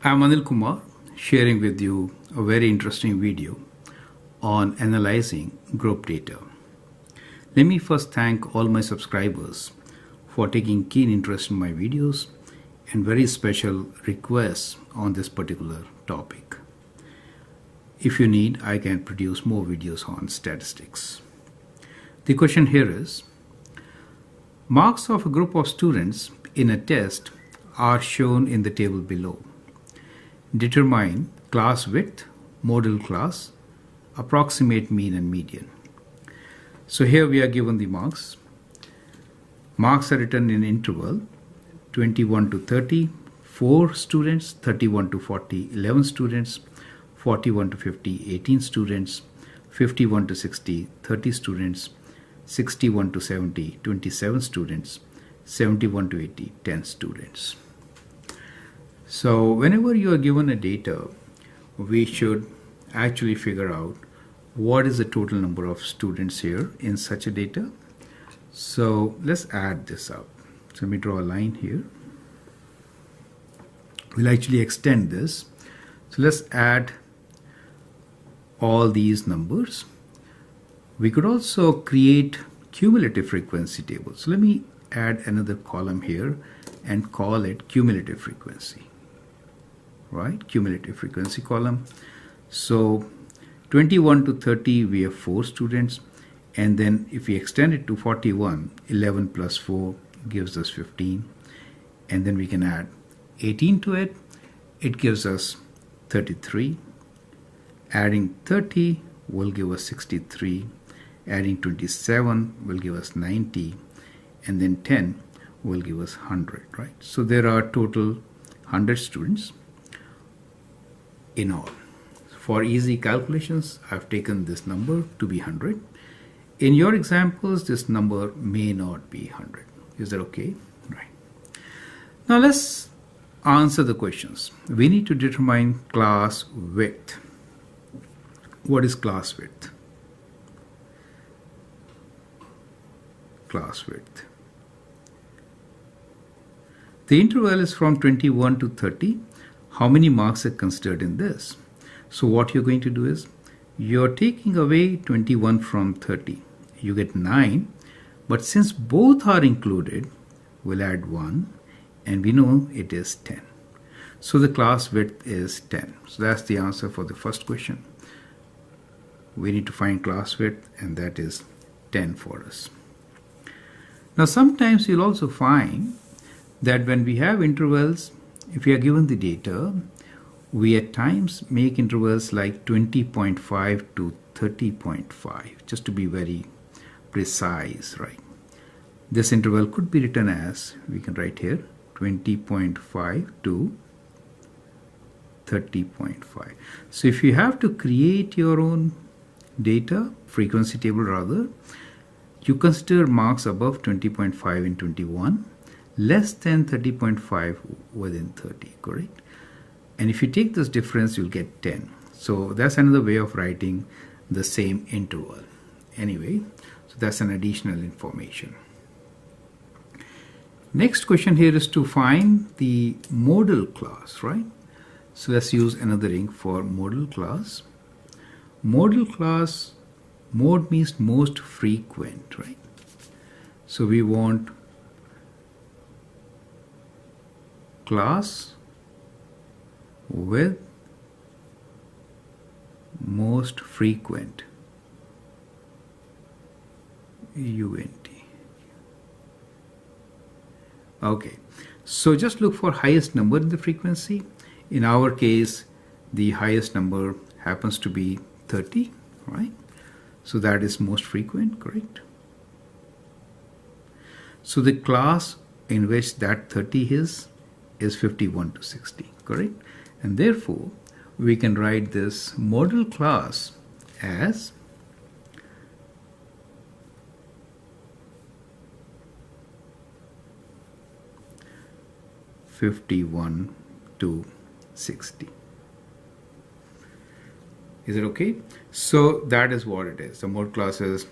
I'm Anil Kumar, sharing with you a very interesting video on analyzing group data. Let me first thank all my subscribers for taking keen interest in my videos and very special requests on this particular topic. If you need, I can produce more videos on statistics. The question here is, marks of a group of students in a test are shown in the table below. Determine class width, modal class, approximate mean and median. So here we are given the marks. Marks are written in interval 21 to 30, 4 students, 31 to 40, 11 students, 41 to 50, 18 students, 51 to 60, 30 students, 61 to 70, 27 students, 71 to 80, 10 students. So whenever you are given a data, we should actually figure out what is the total number of students here in such a data. So let's add this up. So let me draw a line here. We'll actually extend this. So let's add all these numbers. We could also create cumulative frequency tables. So let me add another column here and call it cumulative frequency. Right, cumulative frequency column. So 21 to 30 we have 4 students, and then if we extend it to 41, 11 plus 4 gives us 15, and then we can add 18 to it. It gives us 33. Adding 30 will give us 63. Adding 27 will give us 90, and then 10 will give us 100. Right, so there are total 100 students in all. For easy calculations, I've taken this number to be 100. In your examples, this number may not be 100. Is that okay? Right. Now let's answer the questions. We need to determine class width. What is class width? Class width. The interval is from 21 to 30. How many marks are considered in this? So what you're going to do is, you're taking away 21 from 30. You get 9, but since both are included, we'll add 1, and we know it is 10. So the class width is 10. So that's the answer for the first question. We need to find class width, and that is 10 for us. Now sometimes you'll also find that when we have intervals, if we are given the data, we at times make intervals like 20.5 to 30.5, just to be very precise, right? This interval could be written as, we can write here, 20.5 to 30.5. So if you have to create your own data, frequency table rather, you consider marks above 20.5 in 21, less than 30.5 within 30, correct? And if you take this difference, you'll get 10. So that's another way of writing the same interval. Anyway, so that's an additional information. Next question here is to find the modal class, right? So let's use another ink for modal class. Modal class, mod means most frequent, right? So we want class with most frequent, UNT. Okay, so just look for highest number in the frequency. In our case, the highest number happens to be 30, right? So that is most frequent, correct? So the class in which that 30 is 51 to 60, correct? And therefore, we can write this modal class as (51 to 60). Is it okay? So that is what it is. The modal class is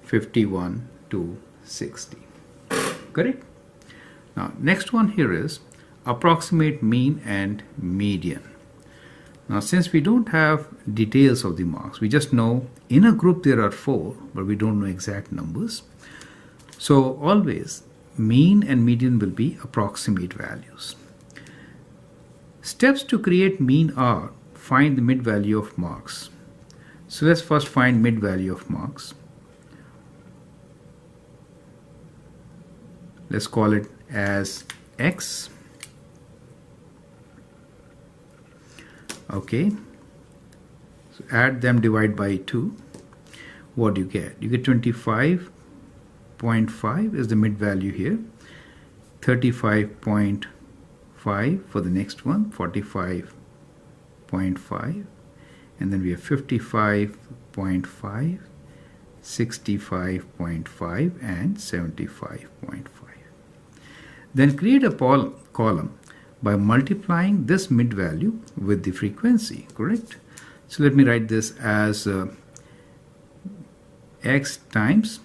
51 to 60. Correct? Now, next one here is approximate mean and median. Now, since we don't have details of the marks, we just know in a group there are 4, but we don't know exact numbers. So always mean and median will be approximate values. Steps to create mean are: find the mid value of marks. So let's first find mid value of marks. Let's call it as X. Okay, so add them, divide by 2. What do you get? You get 25.5 is the mid value here, 35.5 for the next one, 45.5, and then we have 55.5, 65.5, and 75.5. Then create a column by multiplying this mid value with the frequency, correct? So let me write this as X times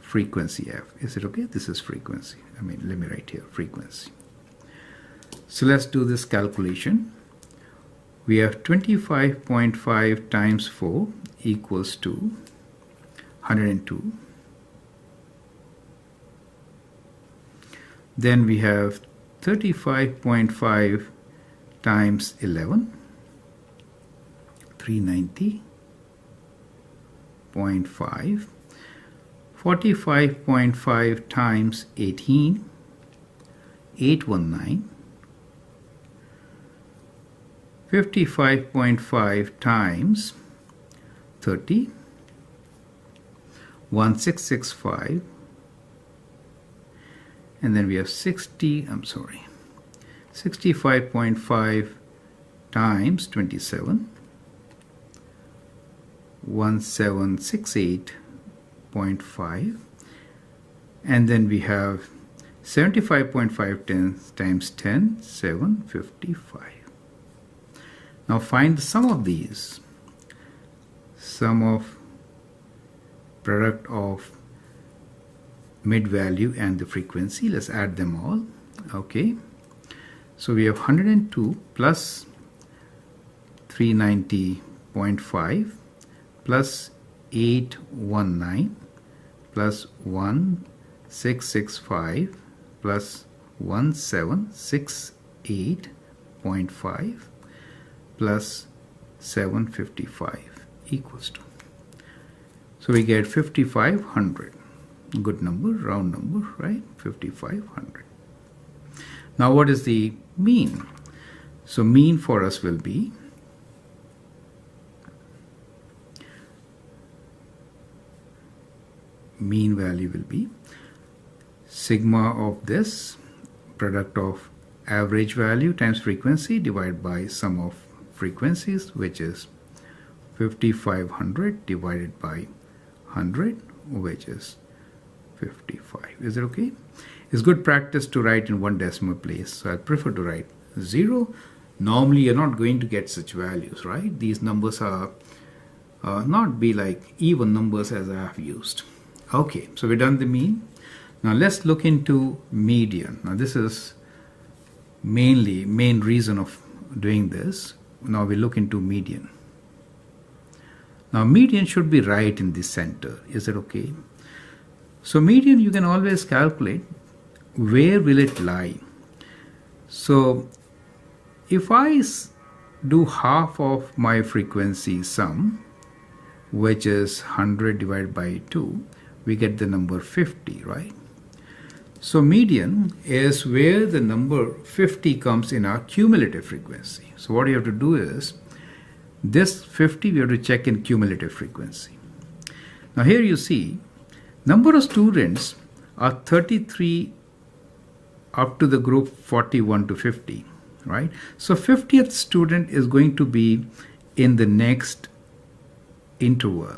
frequency F. Is it okay? This is frequency. Let me write here frequency. So let's do this calculation. We have 25.5 times 4 equals to 102. Then we have 35.5 times 11, 390.5, 45.5 times 18, 819, 55.5 times 30, 1665, and then we have 65.5 times 27, 1768.5, and then we have 75.5 times 10, 755. Now find the sum of these. Sum of product of mid value and the frequency. Let's add them all. Okay, so we have 102 plus 390.5 plus 819 plus 1665 plus 1768.5 plus 755 equals to. So we get 5500. Good number, round number, right? 5500. Now what is the mean? So mean for us will be mean value will be sigma of this product of average value times frequency divided by sum of frequencies, which is 5500 divided by 100, which is 55. Is it okay? It's good practice to write in one decimal place, so I prefer to write 0. Normally you're not going to get such values, right? These numbers are not be like even numbers as I have used. Okay, so we've done the mean. Now let's look into median. Now this is main reason of doing this. Now we look into median. Now median should be right in the center. Is it okay? So median you can always calculate where will it lie. So if I do half of my frequency sum, which is 100 divided by 2, we get the number 50, right? So median is where the number 50 comes in our cumulative frequency. So what you have to do is, this 50 we have to check in cumulative frequency. Now here you see, number of students are 33 up to the group 41 to 50, right? So 50th student is going to be in the next interval.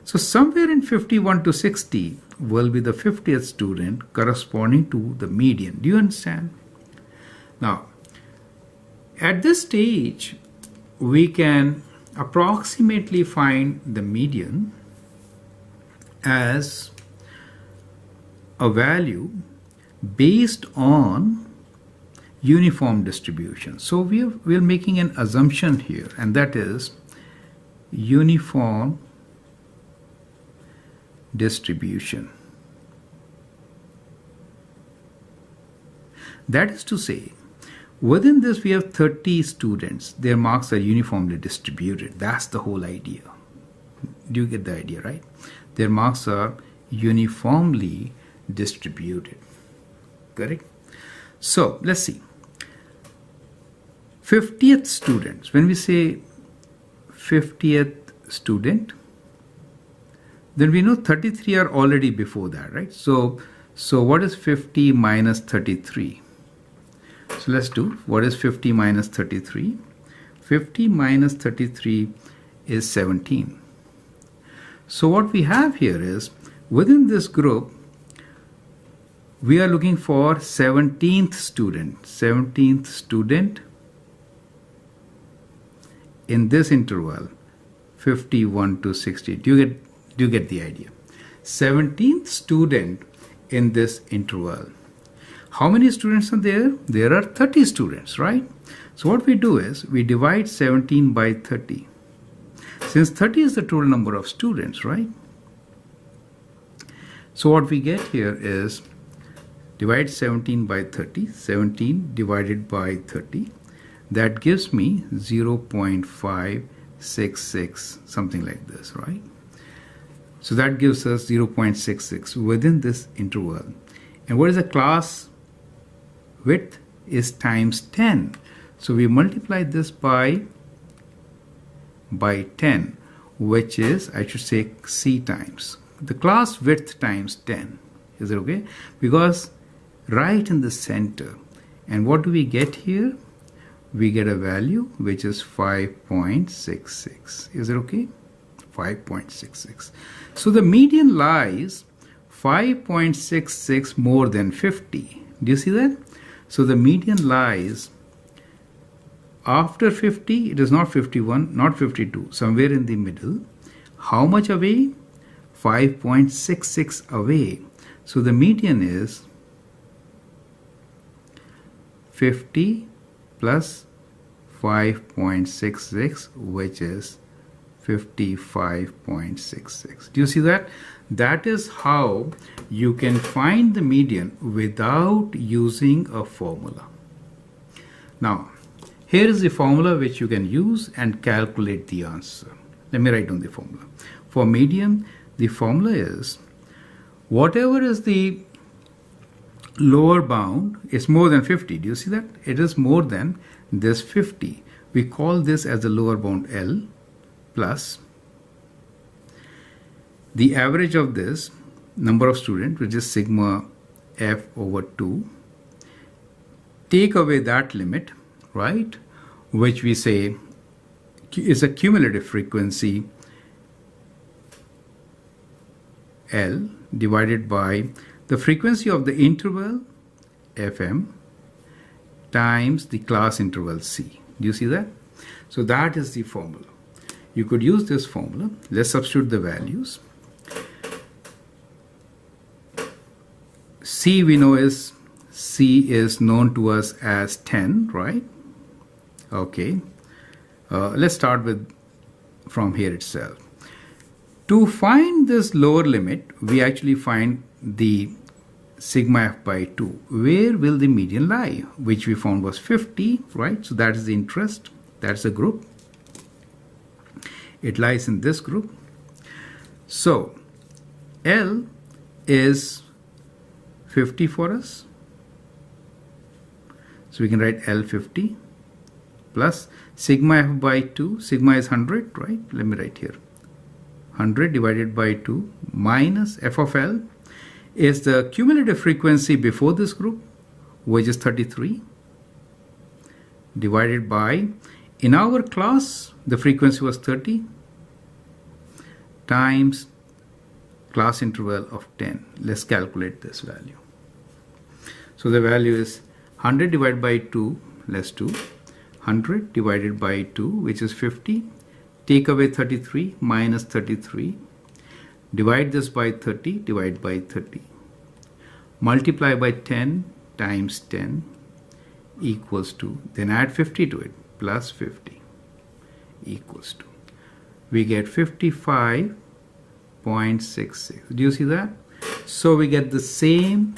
So somewhere in 51 to 60 will be the 50th student corresponding to the median. Do you understand? Now, at this stage, we can approximately find the median as a value based on uniform distribution. So we're making an assumption here, and that is uniform distribution. That is to say, within this we have 30 students. Their marks are uniformly distributed. That's the whole idea. Do you get the idea, right? Their marks are uniformly distributed. Correct? So let's see. 50th students. When we say 50th student, then we know 33 are already before that, right? So what is 50 minus 33? So let's do, what is 50 minus 33? 50 minus 33 is 17. So what we have here is, within this group, we are looking for 17th student. 17th student in this interval, 51 to 60. Do you get the idea? 17th student in this interval. How many students are there? There are 30 students, right? So what we do is we divide 17 by 30. Since 30 is the total number of students, right? So what we get here is divide 17 by 30. 17 divided by 30. That gives me 0.566, something like this, right? So that gives us 0.66 within this interval. And what is the class width? Is times 10. So we multiply this by 10, which is, I should say, C times. The class width times 10. Is it okay? Because right in the center. And what do we get here? We get a value which is 5.66. Is it okay? 5.66. So the median lies 5.66 more than 50. Do you see that? So the median lies after 50. It is not 51, not 52, somewhere in the middle. How much away? 5.66 away. So the median is 50 plus 5.66, which is 55.66. Do you see that? That is how you can find the median without using a formula. Now, here is the formula which you can use and calculate the answer. Let me write down the formula. For median, the formula is whatever is the lower bound is more than 50. Do you see that? It is more than this 50. We call this as the lower bound L plus the average of this number of students, which is sigma f over 2. Take away that limit, right, which we say is a cumulative frequency L divided by the frequency of the interval Fm times the class interval C. Do you see that? So that is the formula. You could use this formula. Let's substitute the values. C we know is, C is known to us as 10, right? Okay. Let's start with from here itself. To find this lower limit, we actually find the sigma f by 2. Where will the median lie? Which we found was 50, right? So that is the interest. That's the group. It lies in this group. So L is 50 for us. So we can write L50 plus sigma f by 2. Sigma is 100, right? Let me write here. 100 divided by 2 minus f of L is the cumulative frequency before this group, which is 33, divided by, in our class, the frequency was 30, times class interval of 10. Let's calculate this value. So the value is 100 divided by 2, let's do 100 divided by 2, which is 50. Take away 33 minus 33. Divide this by 30, divide by 30. Multiply by 10 times 10 equals to, then add 50 to it, plus 50 equals to, we get 55.66. Do you see that? So we get the same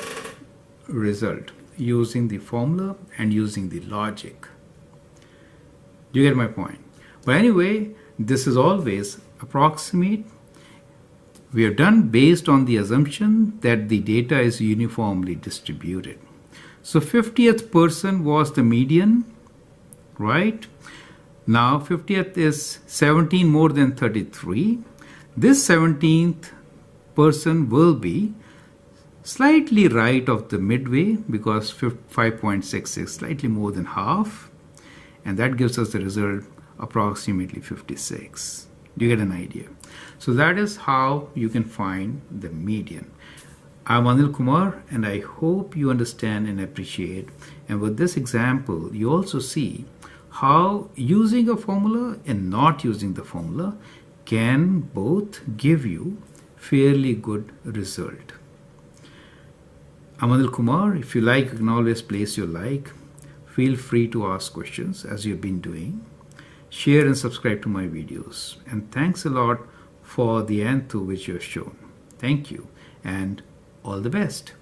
result using the formula and using the logic. Do you get my point? But anyway, this is always approximate. We are done based on the assumption that the data is uniformly distributed. So 50th person was the median, right? Now 50th is 17 more than 33. This 17th person will be slightly right of the midway because 5.66, slightly more than half. And that gives us the result approximately 56. Do you get an idea? So that is how you can find the median. I'm Anil Kumar, and I hope you understand and appreciate. And with this example, you also see how using a formula and not using the formula can both give you fairly good result. I'm Anil Kumar. If you like, you can always place your like. Feel free to ask questions as you've been doing. Share and subscribe to my videos. And thanks a lot for the enthusiasm which you have shown. Thank you and all the best.